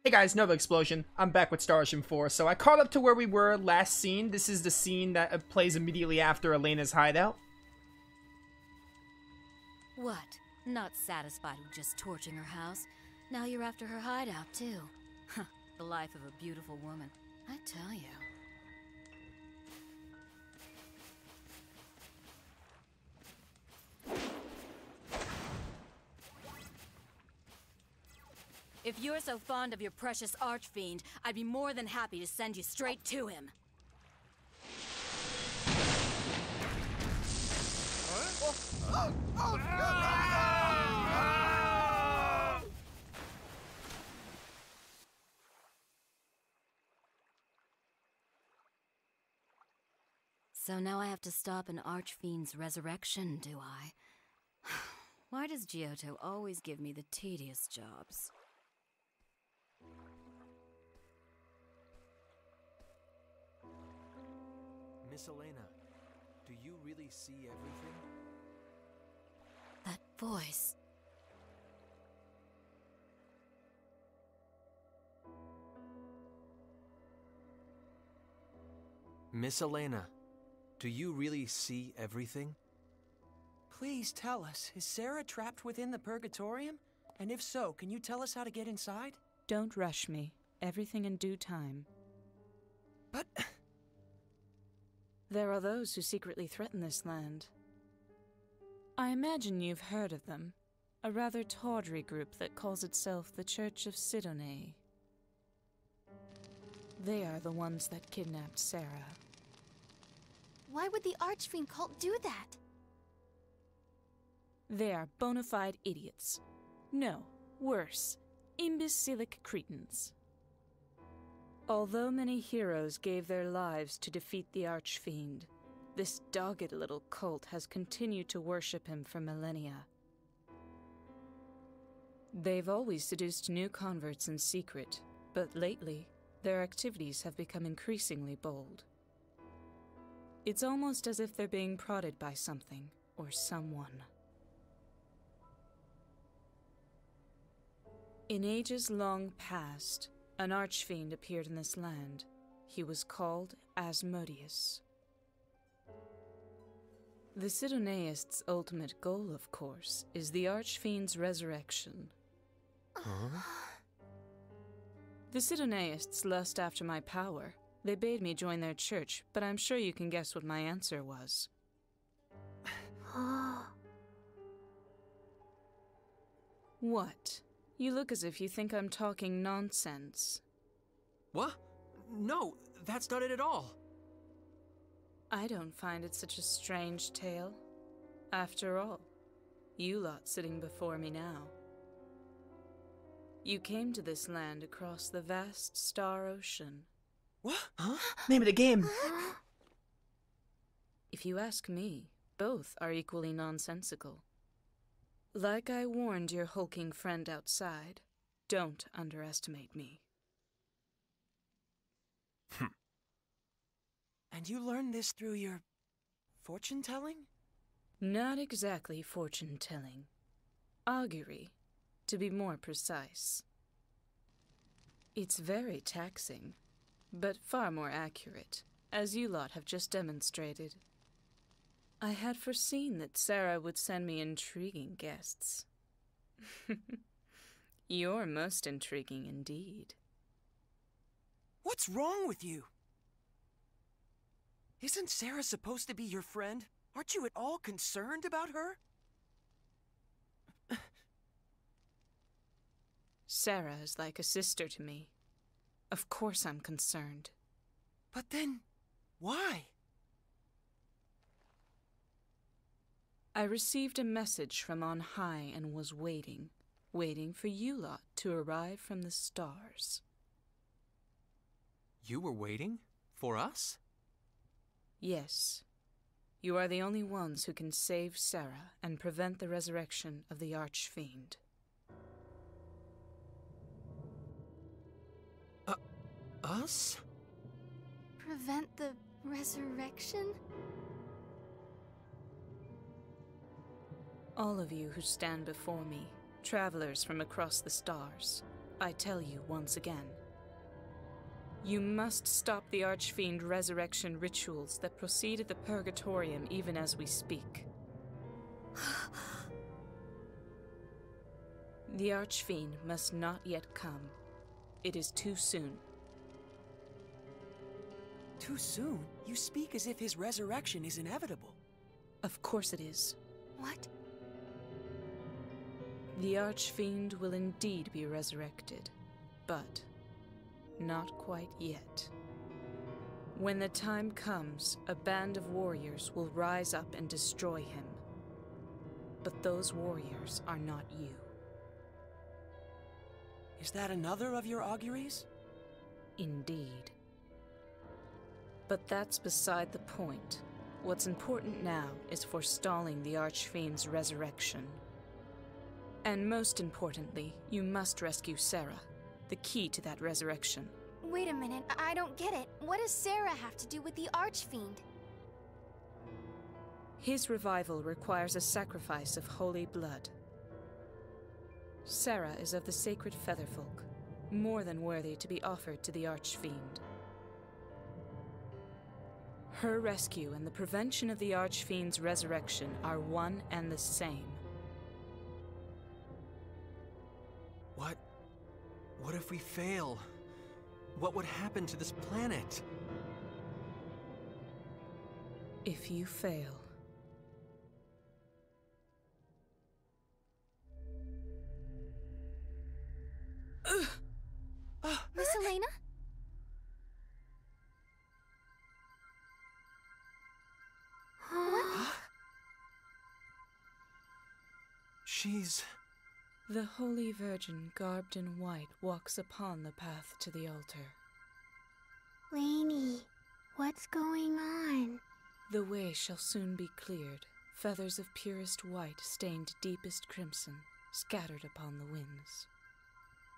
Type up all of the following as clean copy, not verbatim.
Hey guys, Novaexplosion. I'm back with Star Ocean 4. So I caught up to where we were last scene. This is the scene that plays immediately after Eleyna's hideout. What? Not satisfied with just torching her house? Now you're after her hideout, too. Huh, the life of a beautiful woman. I tell you. If you're so fond of your precious archfiend, I'd be more than happy to send you straight to him. So now I have to stop an archfiend's resurrection, do I? Why does Giotto always give me the tedious jobs? Miss Eleyna, do you really see everything? That voice. Miss Eleyna, do you really see everything? Please tell us, is Sarah trapped within the Purgatorium? And if so, can you tell us how to get inside? Don't rush me. Everything in due time. But... There are those who secretly threaten this land. I imagine you've heard of them. A rather tawdry group that calls itself the Church of Sidone. They are the ones that kidnapped Sarah. Why would the Archfiend cult do that? They are bona fide idiots. No, worse, imbecilic cretins. Although many heroes gave their lives to defeat the Archfiend, this dogged little cult has continued to worship him for millennia. They've always seduced new converts in secret, but lately, their activities have become increasingly bold. It's almost as if they're being prodded by something, or someone. In ages long past, an archfiend appeared in this land. He was called Asmodeus. The Sidoneists' ultimate goal, of course, is the archfiend's resurrection. Huh? The Sidoneists lust after my power. They bade me join their church, but I'm sure you can guess what my answer was. What? You look as if you think I'm talking nonsense. What? No, that's not it at all. I don't find it such a strange tale. After all, you lot sitting before me now. You came to this land across the vast star ocean. What? Huh? Name of the game. If you ask me, both are equally nonsensical. Like I warned your hulking friend outside, don't underestimate me. And you learned this through your... fortune-telling? Not exactly fortune-telling. Augury, to be more precise. It's very taxing, but far more accurate, as you lot have just demonstrated. I had foreseen that Sarah would send me intriguing guests. You're most intriguing indeed. What's wrong with you? Isn't Sarah supposed to be your friend? Aren't you at all concerned about her? Sarah is like a sister to me. Of course I'm concerned. But then, why? I received a message from on high and was waiting for you lot to arrive from the stars. You were waiting? For us? Yes. You are the only ones who can save Sarah and prevent the resurrection of the Archfiend. Us? Prevent the resurrection? All of you who stand before me, travelers from across the stars, I tell you once again. You must stop the Archfiend resurrection rituals that proceed at the Purgatorium even as we speak. The Archfiend must not yet come. It is too soon. Too soon? You speak as if his resurrection is inevitable. Of course it is. What? The Archfiend will indeed be resurrected, but not quite yet. When the time comes, a band of warriors will rise up and destroy him. But those warriors are not you. Is that another of your auguries? Indeed. But that's beside the point. What's important now is forestalling the Archfiend's resurrection. And most importantly, you must rescue Sarah, the key to that resurrection. Wait a minute, I don't get it. What does Sarah have to do with the Archfiend? His revival requires a sacrifice of holy blood. Sarah is of the sacred Featherfolk, more than worthy to be offered to the Archfiend. Her rescue and the prevention of the Archfiend's resurrection are one and the same. What if we fail? What would happen to this planet? If you fail, Miss Eleyna? What? She's... the Holy Virgin garbed in white walks upon the path to the altar. Lainey, what's going on? The way shall soon be cleared, feathers of purest white stained deepest crimson, scattered upon the winds.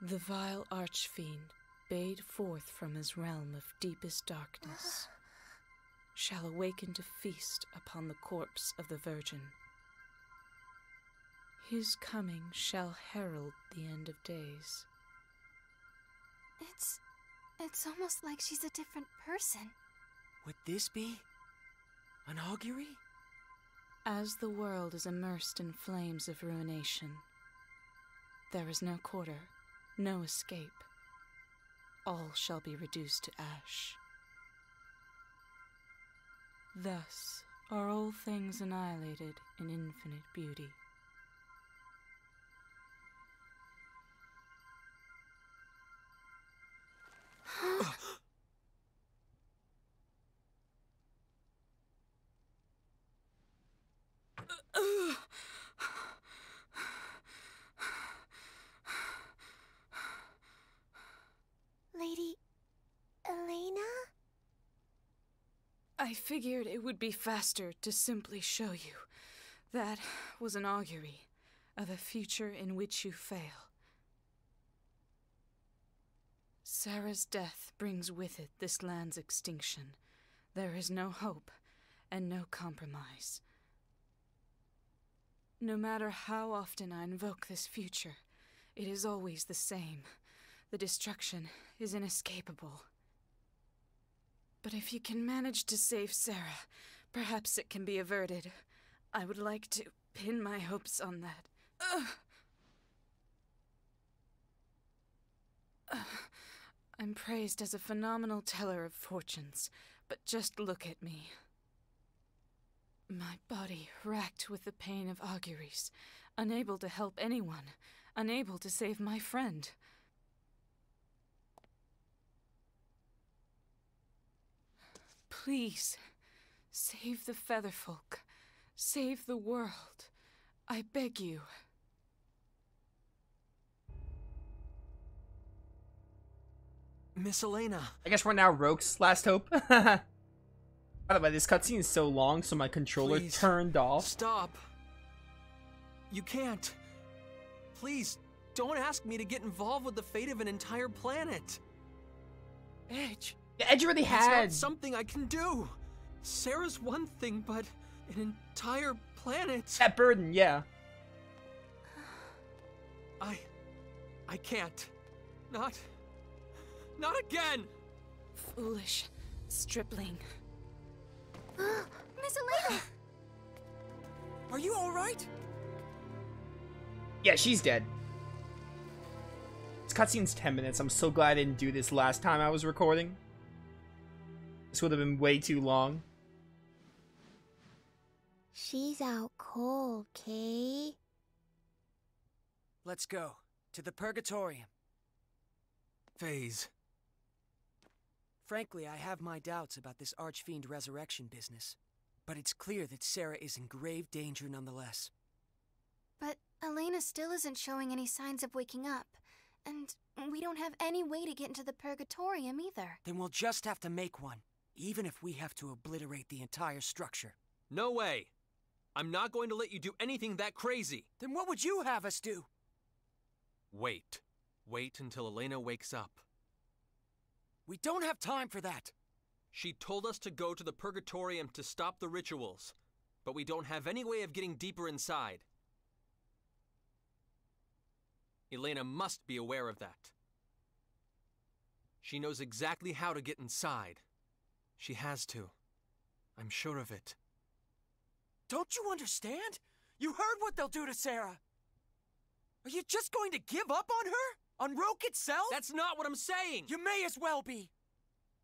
The vile Archfiend, bayed forth from his realm of deepest darkness, shall awaken to feast upon the corpse of the Virgin. His coming shall herald the end of days. It's almost like she's a different person. Would this be an augury? As the world is immersed in flames of ruination, there is no quarter, no escape. All shall be reduced to ash. Thus are all things annihilated in infinite beauty. Lady Eleyna? I figured it would be faster to simply show you. That was an augury of a future in which you fail. Sarah's death brings with it this land's extinction. There is no hope and no compromise. No matter how often I invoke this future, it is always the same. The destruction is inescapable. But if you can manage to save Sarah, perhaps it can be averted. I would like to pin my hopes on that. I'm praised as a phenomenal teller of fortunes, but just look at me. My body racked with the pain of auguries, unable to help anyone, unable to save my friend. Please, save the Featherfolk. Save the world. I beg you. Miss Eleyna. I guess we're now Roke's last hope. By the way, this cutscene is so long, so my controller Please, turned off. Stop. You can't. Please, don't ask me to get involved with the fate of an entire planet. Edge. Yeah, Edge already It's had. not something I can do. Sarah's one thing, but an entire planet. That burden, yeah. I can't. Not again! Foolish stripling. Miss Eleyna! Are you alright? Yeah, she's dead. This cutscene's 10 minutes. I'm so glad I didn't do this last time I was recording. This would have been way too long. She's out cold, Kay. Let's go. To the Purgatorium. FaZe. Frankly, I have my doubts about this Archfiend resurrection business. But it's clear that Sarah is in grave danger nonetheless. But Eleyna still isn't showing any signs of waking up. And we don't have any way to get into the Purgatorium either. Then we'll just have to make one, even if we have to obliterate the entire structure. No way! I'm not going to let you do anything that crazy! Then what would you have us do? Wait. Wait until Eleyna wakes up. We don't have time for that! She told us to go to the Purgatorium to stop the rituals, but we don't have any way of getting deeper inside. Eleyna must be aware of that. She knows exactly how to get inside. She has to. I'm sure of it. Don't you understand? You heard what they'll do to Sarah! Are you just going to give up on her? On Roke itself? That's not what I'm saying! You may as well be!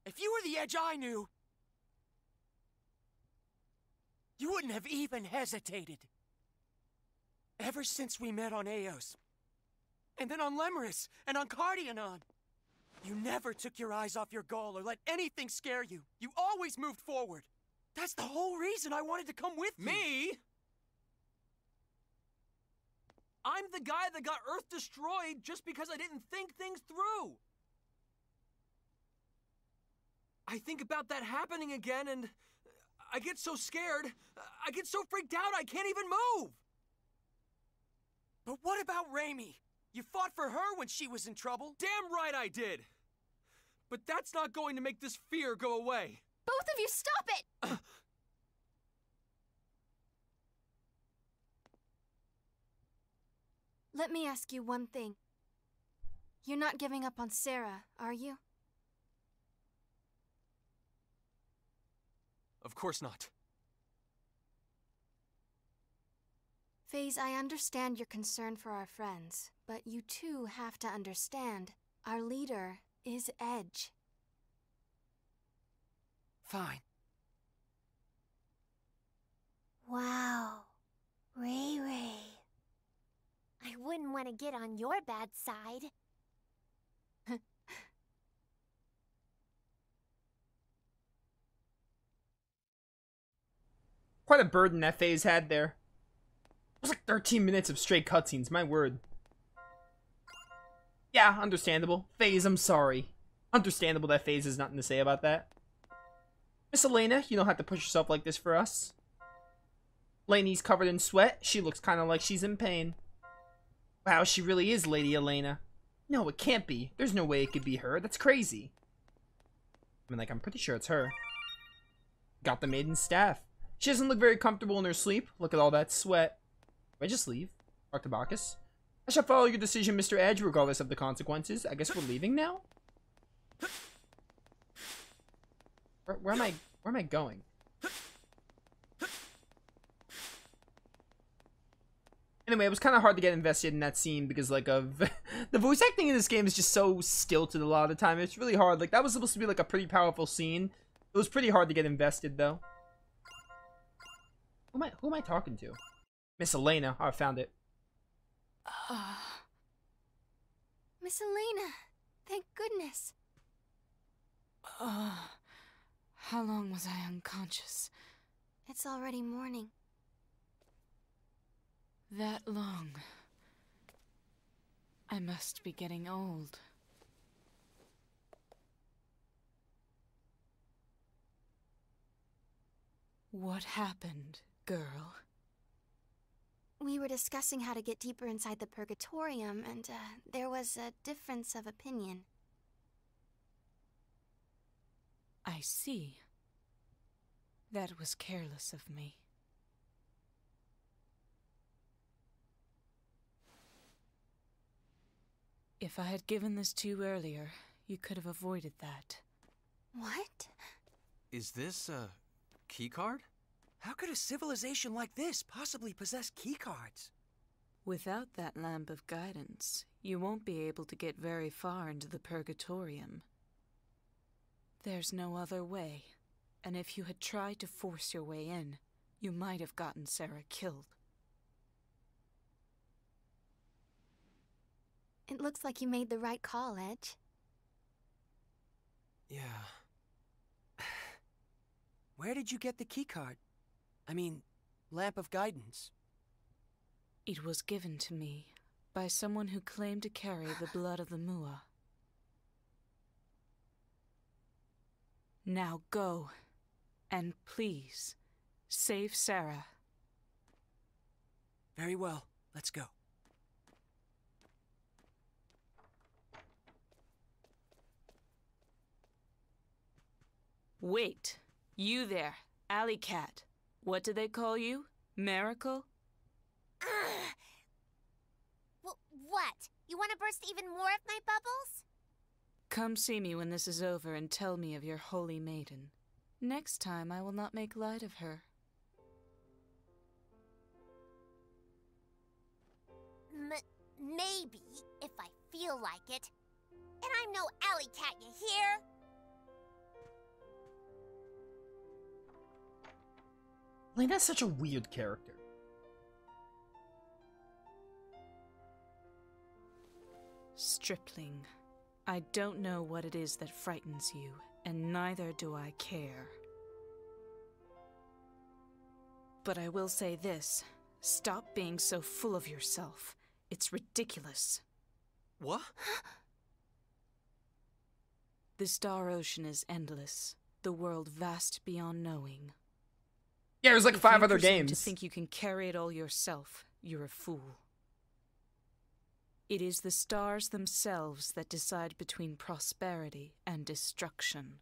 If you were the Edge I knew, you wouldn't have even hesitated. Ever since we met on Eos, and then on Lemurus, and on Cardionon, you never took your eyes off your goal or let anything scare you. You always moved forward. That's the whole reason I wanted to come with you. Me? I'm the guy that got Earth destroyed just because I didn't think things through. I think about that happening again and I get so scared. I get so freaked out I can't even move. But what about Raimi? You fought for her when she was in trouble. Damn right I did. But that's not going to make this fear go away. Both of you, stop it! Let me ask you one thing. You're not giving up on Sarah, are you? Of course not. FaZe, I understand your concern for our friends, but you too have to understand our leader is Edge. Fine. Wow. Ray Ray. I wouldn't want to get on your bad side. Quite a burden that FaZe had there. It was like 13 minutes of straight cutscenes, my word. Yeah, understandable. FaZe, I'm sorry. Understandable that FaZe has nothing to say about that. Miss Eleyna, you don't have to push yourself like this for us. Lainey's covered in sweat. She looks kind of like she's in pain. Wow, she really is Lady Eleyna. No, it can't be. There's no way it could be her. That's crazy. I mean, like, I'm pretty sure it's her. Got the maiden's staff. She doesn't look very comfortable in her sleep. Look at all that sweat. Do I just leave? Arctabacus? I shall follow your decision, Mr. Edge, regardless of the consequences. I guess we're leaving now? Where am I going? Anyway, it was kind of hard to get invested in that scene because, like, of the voice acting in this game is just so stilted a lot of the time. It's really hard. Like, that was supposed to be, like, a pretty powerful scene. It was pretty hard to get invested, though. Who am I talking to? Miss Eleyna. Oh, I found it. Miss Eleyna, thank goodness. How long was I unconscious? It's already morning. That long. I must be getting old. What happened, girl? We were discussing how to get deeper inside the Purgatorium, and there was a difference of opinion. I see. That was careless of me. If I had given this to you earlier, you could have avoided that. What? Is this a keycard? How could a civilization like this possibly possess keycards? Without that lamp of guidance, you won't be able to get very far into the Purgatorium. There's no other way, and if you had tried to force your way in, you might have gotten Sarah killed. It looks like you made the right call, Edge. Yeah. Where did you get the keycard? I mean, lamp of guidance. It was given to me by someone who claimed to carry the blood of the Mua. Now go, and please, save Sarah. Very well, let's go. Wait, you there, Alley Cat. What do they call you? Miracle? What? You want to burst even more of my bubbles? Come see me when this is over and tell me of your holy maiden. Next time I will not make light of her. Maybe, if I feel like it. And I'm no alley cat, you hear? Eleyna's such a weird character. Stripling, I don't know what it is that frightens you, and neither do I care. But I will say this, stop being so full of yourself. It's ridiculous. What? The star ocean is endless, the world vast beyond knowing. Yeah, there's like If 5 you other presume games. to think you can carry it all yourself, you're a fool. It is the stars themselves that decide between prosperity and destruction.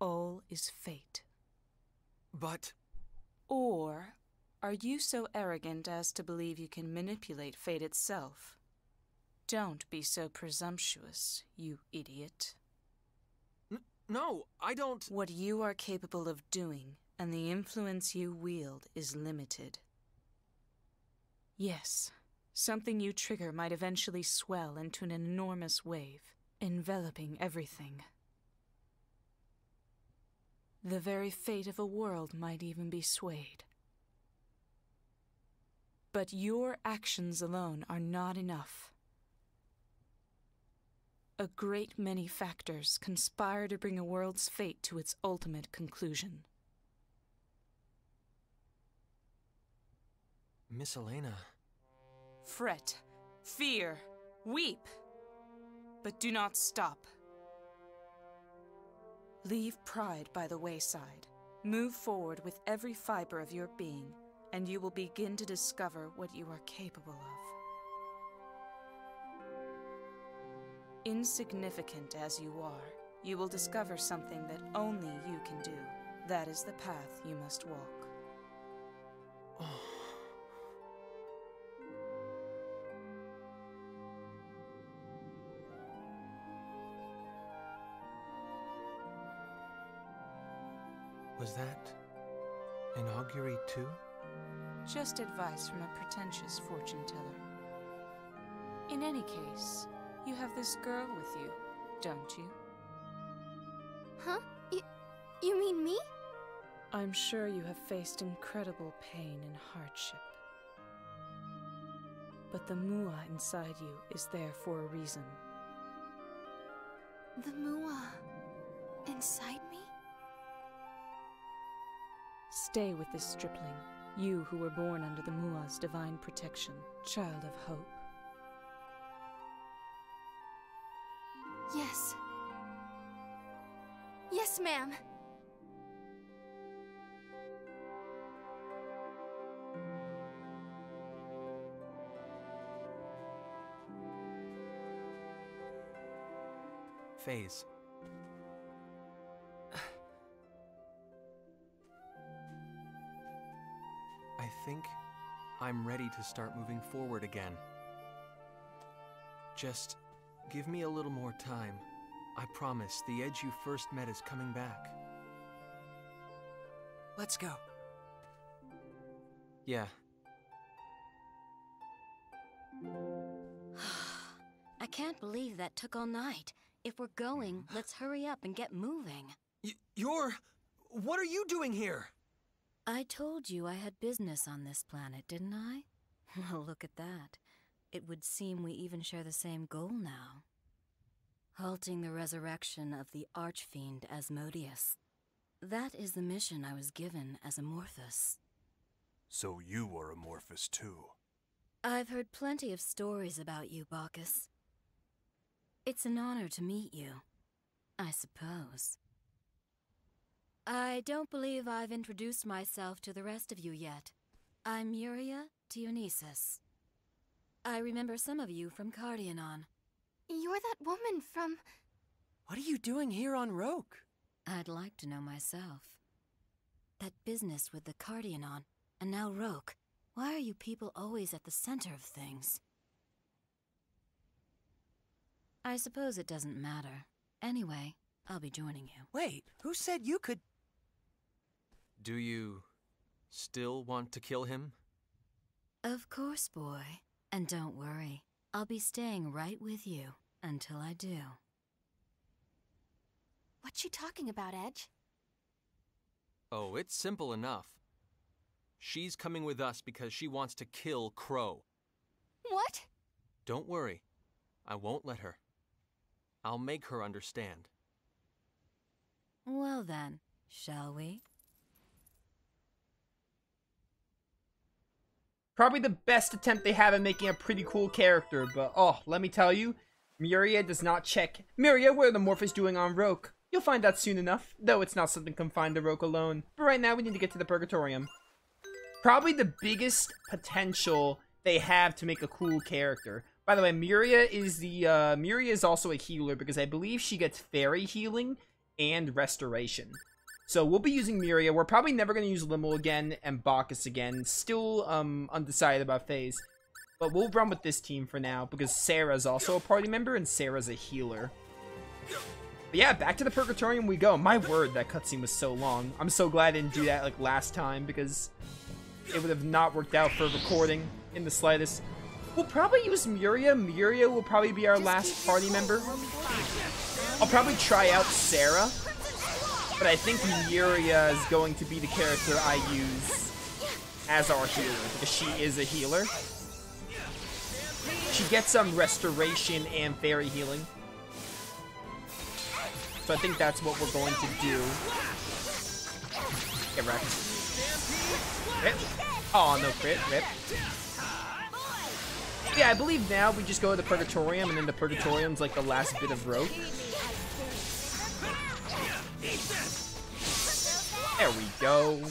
All is fate. But... Or are you so arrogant as to believe you can manipulate fate itself? Don't be so presumptuous, you idiot. No, I don't... What you are capable of doing and the influence you wield is limited. Yes, something you trigger might eventually swell into an enormous wave, enveloping everything. The very fate of a world might even be swayed. But your actions alone are not enough. A great many factors conspire to bring a world's fate to its ultimate conclusion. Miss Eleyna... Fret, fear, weep, but do not stop. Leave pride by the wayside. Move forward with every fiber of your being, and you will begin to discover what you are capable of. Insignificant as you are, you will discover something that only you can do. That is the path you must walk. Was that an augury too? Just advice from a pretentious fortune teller. In any case, you have this girl with you, don't you? Huh? You mean me? I'm sure you have faced incredible pain and hardship. But the Mua inside you is there for a reason. The Mua inside me? Stay with this stripling, you who were born under the Mua's divine protection, child of hope. Yes. Yes, ma'am. Phase. I think I'm ready to start moving forward again. Just Give me a little more time. I promise the Edge you first met is coming back. Let's go. Yeah. I can't believe that took all night. If we're going, let's hurry up and get moving. What are you doing here? I told you I had business on this planet, didn't I? Well, look at that. It would seem we even share the same goal now. Halting the resurrection of the Archfiend Asmodeus. That is the mission I was given as Amorphous. So you were Amorphous too. I've heard plenty of stories about you, Bacchus. It's an honor to meet you, I suppose. I don't believe I've introduced myself to the rest of you yet. I'm Muria Dionysus. I remember some of you from Cardionon. You're that woman from... What are you doing here on Roke? I'd like to know myself. That business with the Cardionon, and now Roke. Why are you people always at the center of things? I suppose it doesn't matter. Anyway, I'll be joining you. Wait, who said you could... Do you still want to kill him? Of course, boy. And don't worry, I'll be staying right with you until I do. What's she talking about, Edge? Oh, it's simple enough. She's coming with us because she wants to kill Crow. What? Don't worry. I won't let her. I'll make her understand. Well then, shall we? Probably the best attempt they have at making a pretty cool character, but oh, let me tell you, Muria does not check. Muria, what are the Morphos doing on Roke? You'll find out soon enough, though it's not something confined to Roke alone. But right now, we need to get to the Purgatorium. Probably the biggest potential they have to make a cool character. By the way, Muria is also a healer because I believe she gets fairy healing and restoration. So we'll be using Muria. We're probably never going to use Limmel again and Bacchus again. Still undecided about FaZe. But we'll run with this team for now because Sarah's also a party member and Sarah's a healer. But yeah, back to the Purgatorium we go. My word, that cutscene was so long. I'm so glad I didn't do that like last time because it would have not worked out for recording in the slightest. We'll probably use Muria. Muria will probably be our last party member. I'll probably try out Sarah. But I think Muria is going to be the character I use as our healer, because she is a healer. She gets some restoration and fairy healing. So I think that's what we're going to do. Get wrecked. Rip. Oh, no crit. Rip. Yeah, I believe now we just go to the Purgatorium, and then the Purgatorium's like the last bit of Roke. There we go.